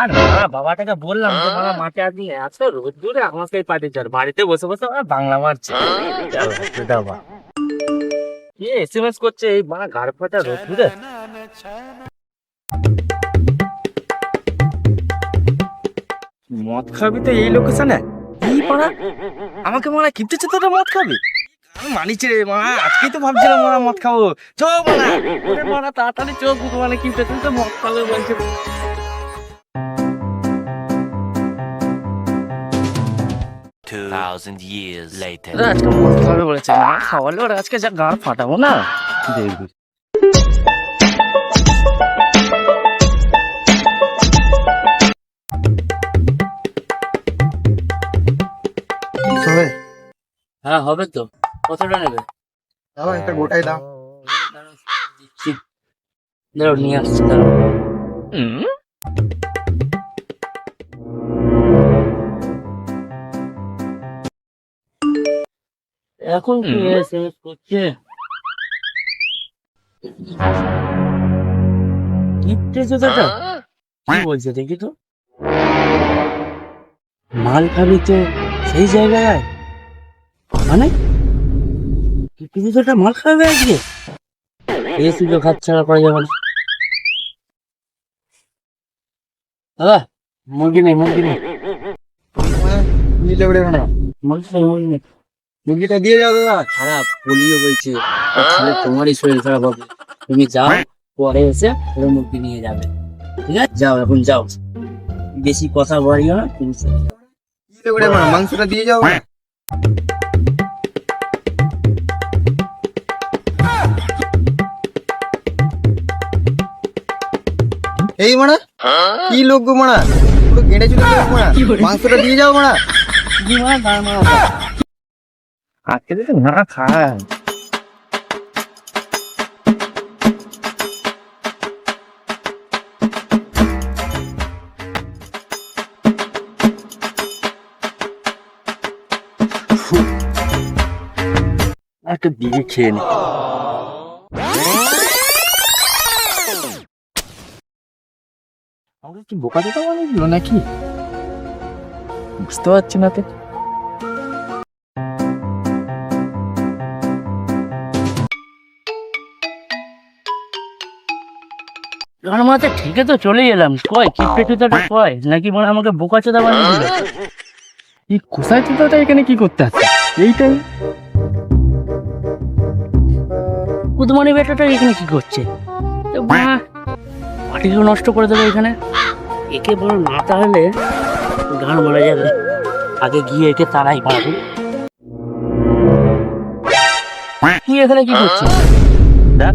আর বাবাটাকে বললাম যে বাবা মাঠে আজকে এত রোদ দূরে আমাকে পাঠিয়েছে, আর বাড়িতে বসে বসে বাংলা মারছে। কি এসএমএস করছে এই বাবা গাড় ফাটা রোদ দূরে। মদ খাবি তো এই লোকেশনে? এই পাড়া আমাকে মনে হয় কিপটেছে, তোরা মদ খাবি? আমি মানিছি রে মা, আজকেই তো ভাবছিলাম মা মদ খাবো। চো মানা ওরে মানা তাড়াতাড়ি চোখ মানে কিপটেছে তো মদ খাবে বলছে। 2000 years later. আজকে মদ খাবে বলেছে, না খাওয়ালে ওরা আজকে যা গাড় ফাটাবো না দেখবি। হ্যাঁ হবে তো, কতটা নেবে? একটা গোটাই দাও। দাঁড়াও নিয়ে আসছি, দাঁড়াও। এখন কি এসএমএস করছে? কিপটেছে তো এটা। কি বলছে দেখি তো। মাল খাবি তো সেই জায়গায় মানে কিপটেছে তো এটা, মাল খাবে আজকে। এই সুযোগ হাত ছাড়া করা যাবে না। দাদা মুরগি নেই, মুরগি নেই, নিলে বেড়ে না, মুরগি নেই, মুরগি নেই। মুরগিটা দিয়ে যাও দাদা। খারাপ পোলিও হয়েছে, তাহলে তোমারই শরীর খারাপ হবে। তুমি যাও, পরে এসে ওরা মুরগি নিয়ে যাবে। ঠিক আছে যাও, এখন যাও, বেশি কথা বলিও না। তুমি নিলে বেড়ে না, মাংসটা দিয়ে যাও। এই মানা কি লোক গো মানা, পুরো গেঁড়ে চলে যাও মানা, মাংসটা দিয়ে যাও মানা। আজকে যদি না খায় একটা দিয়ে খেয়ে নি। আমাকে কি বোকা টোকা বানিয়েছিল নাকি বুঝতে পারছি না তো। মাথা ঠিক তো চলে এলাম, কয় কিপটে চুতাটা কয় নাকি মানে আমাকে বোকা চোদা বানিয়েছিল। এই কোথায় চুতাটা এখানে কি করতে আসছে? এইটাই কুদমানি বেটাটা এখানে কি করছে? মাটিগুলো নষ্ট করে দেবে এখানে। একে বড় না তাহলে গান মারা যাবে। আগে গিয়ে একে তারাই পারবে। তুই এখানে কি করছিস? দেখ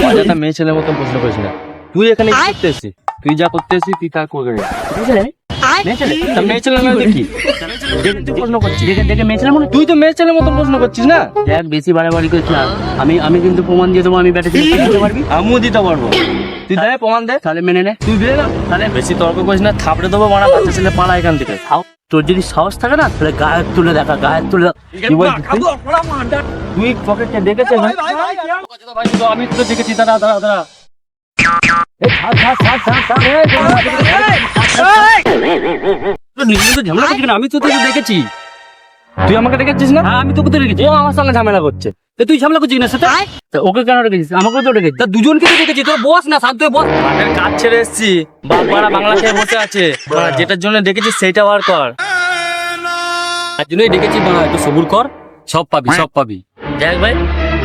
অযথা মেয়ে ছেলের মতন প্রশ্ন করিস না। তুই এখানে কি করতে এসেছিস? তুই যা করতে এসেছিস তুই তা করবি। মেয়ে ছেলে না দেখি প্রশ্ন করছিস দেখে দেখে মেয়েছিলাম মনে। তুই তো মেয়ে ছেলের মতন প্রশ্ন করছিস না। দেখ বেশি বাড়াবাড়ি করছিস না। আমি কিন্তু প্রমাণ দিয়ে দেবো আমি ব্যাটে দিতে পারবি। আমিও দিতে পারবো। তুই দে প্রমাণ দে, তাহলে মেনে নে। তুই দে না। তাহলে বেশি তর্ক করিস না, থাপড়ে দেবো মারা বাচ্চা ছেলে পালা এখান থেকে। তোর যদি সাহস থাকে না তাহলে গায়ের তুলে দেখা, গায়ের তুলে। কি বলছিস তুই পকেটে দেখেছিস? আমি তো দেখেছি। দাঁড়া দাঁড়া দাঁড়া, আমি তো তোকে দেখেছি। তুই আমাকে দেখেছিস না? আমি তোকে তো রেখেছি, ও আমার সঙ্গে ঝামেলা করছে। তুই ঝামেলা করছিস না সাথে? ওকে কেন রেখেছিস? আমাকে তো রেখেছিস। তা দুজনকে তো দেখেছি। তোর বস না সাথে বস। মাঠের কাজ ছেড়ে এসেছি, বাবা বাংলা খেয়ে বসে আছে। যেটার জন্য দেখেছিস সেইটা বার কর। তার জন্যই দেখেছি, বাবা একটু সবুর কর, সব পাবি সব পাবি। দেখ ভাই,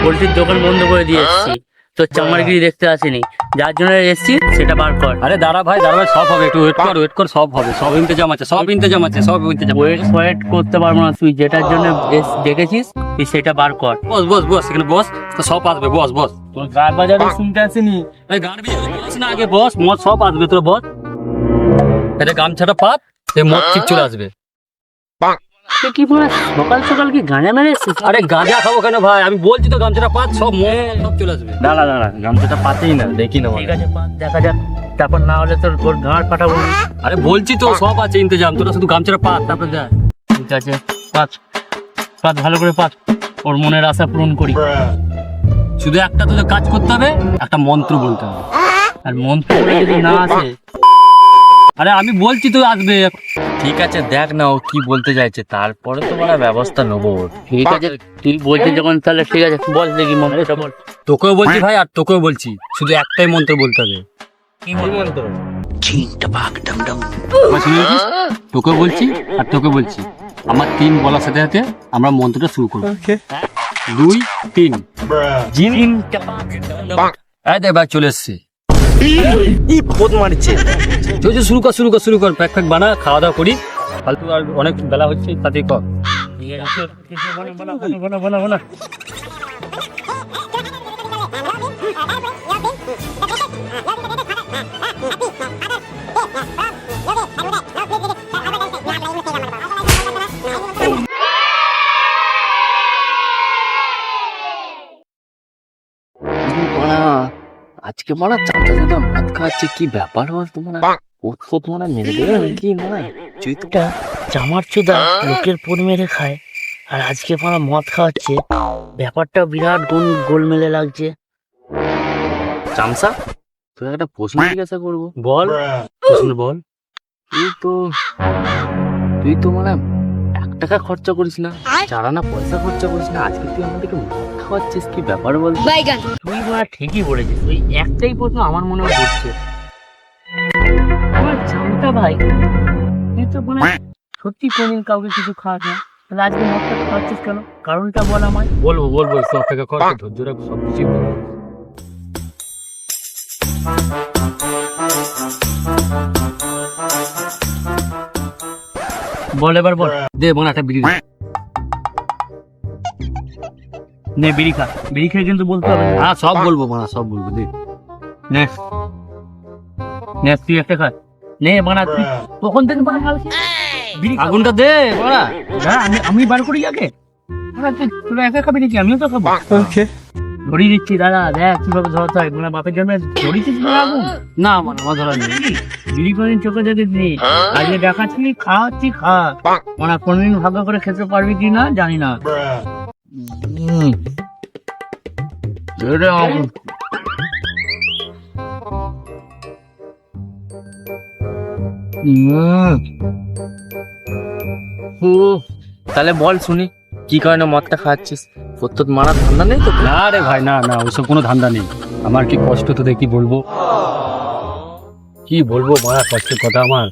পোল্ট্রির দোকান বন্ধ করে দিয়ে এসেছি, তোর চামারগিরি দেখতে আসিনি। যার জন্য এসেছি সেটা বার কর। আরে দাঁড়া ভাই, দাঁড়া ভাই, সব হবে, একটু ওয়েট কর, সব হবে, সব ইন্তজাম আছে, সব ইন্তজাম আছে, সব ইন্তজাম। ওয়েট করতে পারবো না, তুই যেটার জন্য দেখেছিস তুই সেটা বার কর। বস বস বস, এখানে বস, তো সব আসবে, বস বস। তোর গান বাজারে শুনতে আসিনি। এই গান বাজারে বস না, আগে বস, মদ সব আসবে, তোর বস। এটা গামছাটা পাত, এই মদ ঠিক চলে আসবে। তুই কি বলে সকাল সকাল কি গাঁজা মেরে এসেছিস? আরে গাঁজা খাবো কেন ভাই, আমি বলছি তো গামছাটা পাত, সব মদ সব চলে আসবে। দাঁড়া দাঁড়া, গামছাটা পাতেই না, দেখি না। ঠিক আছে পাত, দেখা যাক, তারপর না হলে তোর গাঁড় পাঠাবো। আরে বলছি তো সব আছে ইন্তজাম, তোরা শুধু গামছাটা পাত, তারপর যা। ঠিক আছে পাত, পাত ভালো করে পাত, ওর মনের আশা পূরণ করি। শুধু একটা তোদের কাজ করতে হবে, একটা মন্ত্র বলতে হবে। আর মন্ত্র বলে যদি না আসে আরে আমি বলছি তুই আসবে। ঠিক আছে দেখ না ও কি বলতে চাইছে, তারপরে তো বড় ব্যবস্থা নেবো ওর। ঠিক আছে, তুই বলছিস যখন তাহলে ঠিক আছে, বল দেখি মন্ত্রটা বল। তোকেও বলছি ভাই আর তোকেও বলছি, শুধু একটাই মন্ত্র বলতে হবে। কি মন্ত্র? আমার শুনে নিয়েছিস? তোকেও বলছি আর তোকে বলছি, আমার 3 বলার সাথে সাথে আমরা মন্ত্রটা শুরু করবো। 2 3 জিম এই দেখ ভাই চলে এসছে। ই পোদ মারছে। চল শুরু কর প্যাক প্যাক বানা, খাওয়া দাওয়া করি, ফালতু আর অনেক বেলা হচ্ছে তাতে কর। আজকে মারা চামচা দাদা মদ খাওয়াচ্ছে, কি ব্যাপার বলতো মানে ওত মানে মেরে দেবে নাকি মানে চুইটা চামার চুদা লোকের পদ মেরে খায়, আর আজকে মারা মদ খাওয়াচ্ছে, ব্যাপারটা বিরাট গোলমেলে লাগছে। চামসা তুই একটা প্রশ্ন জিজ্ঞাসা করবো। বল প্রশ্ন বল। তুই তো মানে 1 টাকা খরচা করিস না, 4 আনা পয়সা খরচা করিস না, আজকে তুই আমাদেরকে মদ খাওয়াচ্ছিস, কি ব্যাপার বল? তুই মারা ঠিকই বলেছিস, ওই একটাই প্রশ্ন আমার মনে পড়ছে। আমার চামটা ভাই, তুই তো মানে সত্যি কোনদিন কাউকে কিছু খাওয়াস না, তাহলে আজকে মদটা খাওয়াচ্ছিস কেন? কারণটা বল আমায়। বলবো সব থেকে কর, ধৈর্য রাখ, সব কিছুই বলবো। বল এবার বল। দে বোন একটা বিড়ি দে। নে বিড়ি খা, বিড়ি খেয়ে কিন্তু বলতে হবে না। হ্যাঁ সব বলবো মানা, সব বলবো দে। নে নে তুই একটা খা, নে বানা তুই তখন থেকে বানা খাওয়াচ্ছিস। বিড়ি খা। আগুনটা দে বাড়া। না আমি বার করি আগে। বাড়া, তোরা একা খাবি নাকি? আমিও তো খাবো। ধরিয়ে দিচ্ছি দাদা, দেখ কিভাবে ধরাতে হয়। মানে বাপের জন্মে ধরিয়েছিস না আগুন? না মানে আমার ধরা নেই। বিড়ি কোনদিন চোখে দেখিসনি, আজকে দেখাচ্ছিলি, খাওয়াচ্ছি, খা। মানে কোনদিন ভালো করে খেতে পারবি কি না জানি না। তাহলে বল শুনি কি কারণে মদটা খাচ্ছিস? তোর মারা ঠান্ডা নেই তো? না রে ভাই, না ওইসব কোনো ধান্দা নেই। আমার কি কষ্ট তোদের কি বলবো মারা, কষ্টের কথা আমার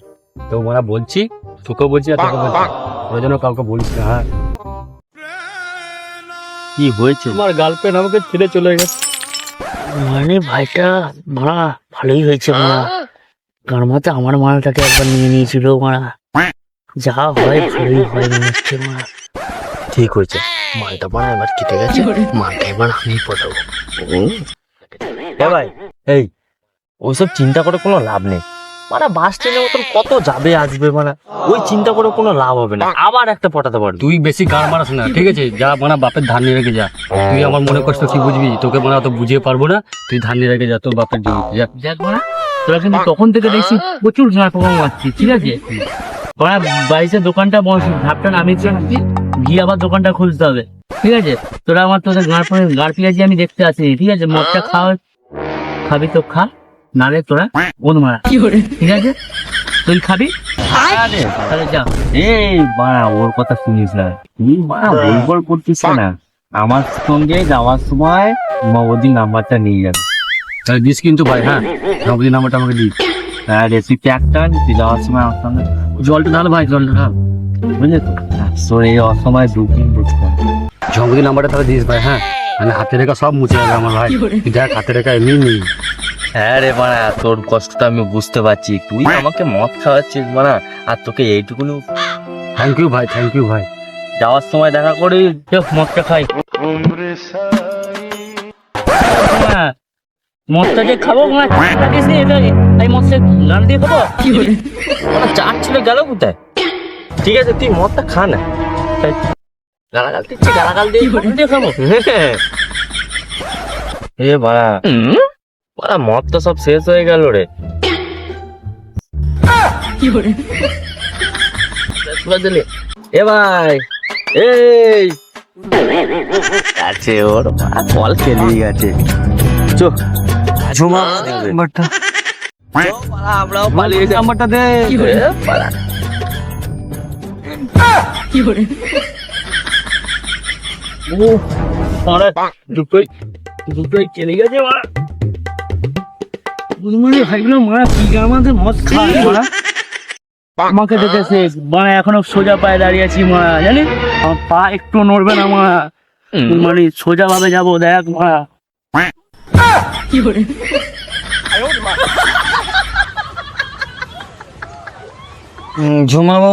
তো মারা বলছি, তোকেও বলছি আর তোকে বলছি, ওই জন্য কাউকে বলিস না। হ্যাঁ কি হয়েছে? আমার গার্লফ্রেন্ড আমাকে ছেড়ে চলে গেছে। মানে ভাইটা মারা ভালোই হয়েছে মারা, গার্মাতে আমার মালটাকে একবার নিয়ে নিয়েছিল মারা, যা হয় ভালোই হয় মনে হচ্ছে মারা। ঠিক হয়েছে, মালটা বানা এবার কেটে গেছে, মালটা এবার আমি পটাবো। ভাই এই ওইসব চিন্তা করে কোনো লাভ নেই। মানে বাস ট্রেনের মতন কত যাবে আসবে, মানে ওই চিন্তা করে কোনো লাভ হবে না, আবার একটা পটাতে পারবি। তুই বেশি গাড় মারাস না, ঠিক আছে? যা মানে বাপের ধান নিয়ে রেখে যা। তুই আমার মনে কষ্ট কি বুঝবি? তোকে মানে অত বুঝিয়ে পারবো না, তুই ধান নিয়ে রেখে যা তোর বাপের জমি যা। দেখ মারা, তোরা কিন্তু তখন থেকে দেখছি প্রচুর ঝাঁক মারছিস, ঠিক আছে? মারা বাইশের দোকানটা ঝাপটা নামিয়েছি, গিয়ে আবার দোকানটা খুলতে হবে, ঠিক আছে? তোরা আমার তোদের গাড় পিয়াজি আমি দেখতে আসিনি, ঠিক আছে? মদটা খাবি তো খা, নালে তোরা ওদ মারা, ঠিক আছে? তুই খাবি তাহলে যা। এই বাড়া ওর কথা শুনিস না, তুই বাড়া বলবল করতিস না। আমার সঙ্গে যাওয়ার সময় ওদিন নাম্বারটা নিয়ে যাবে। তাহলে দিস কিন্তু ভাই। হ্যাঁ নবদিন নাম্বারটা আমাকে দিস। হ্যাঁ রেসিপি একটা তুই যাওয়ার সময় আমার সঙ্গে জলটা ঢাল ভাই, জলটা ঢাল, বুঝলি তো? তোর এই অসময় দুদিন বুঝতাম। জঙ্গলি নাম্বারটা তাহলে দিস ভাই। হ্যাঁ মানে হাতে রেখা সব মুছে যাবে আমার ভাই, তুই দেখ হাতে রেখা এমনি নেই। হ্যাঁ রে বাড়া, তোর কষ্টটা আমি বুঝতে পারছি, তুই আমাকে মদ খাওয়াচ্ছিস বাড়া, আর তোকে এইটুকুনি। থ্যাংক ইউ ভাই, থ্যাংক ইউ ভাই। যাওয়ার সময় দেখা করি, মদটা খাই। মদটা যে খাবো এই মদটা গান দিয়ে খাবো। চাট ছিল গেল কোথায়? ঠিক আছে তুই মদটা খা না, গালাগাল দিচ্ছি, গালাগাল দিয়ে খাবো। এ বাড়া বাড়া মদ তো সব শেষ হয়ে গেল রে। এ ভাই এই আছে ওর বল খেলিয়ে গেছে, চো ঝুমা আমরাও পালিয়ে যাই। নাম্বারটা দে। ও মারা দুটোই চলে গেছে মারা। বুঝলি ভাইগুলো মারা কি আমাদের মদ খায় মারা। আমাকে দেখেছে মারা, এখনো সোজা পায়ে দাঁড়িয়ে আছি মারা, জানিস আমার পা একটু নড়বে না মারা। মানে সোজা ভাবে যাবো, দেখ মারা। ঝুমাবো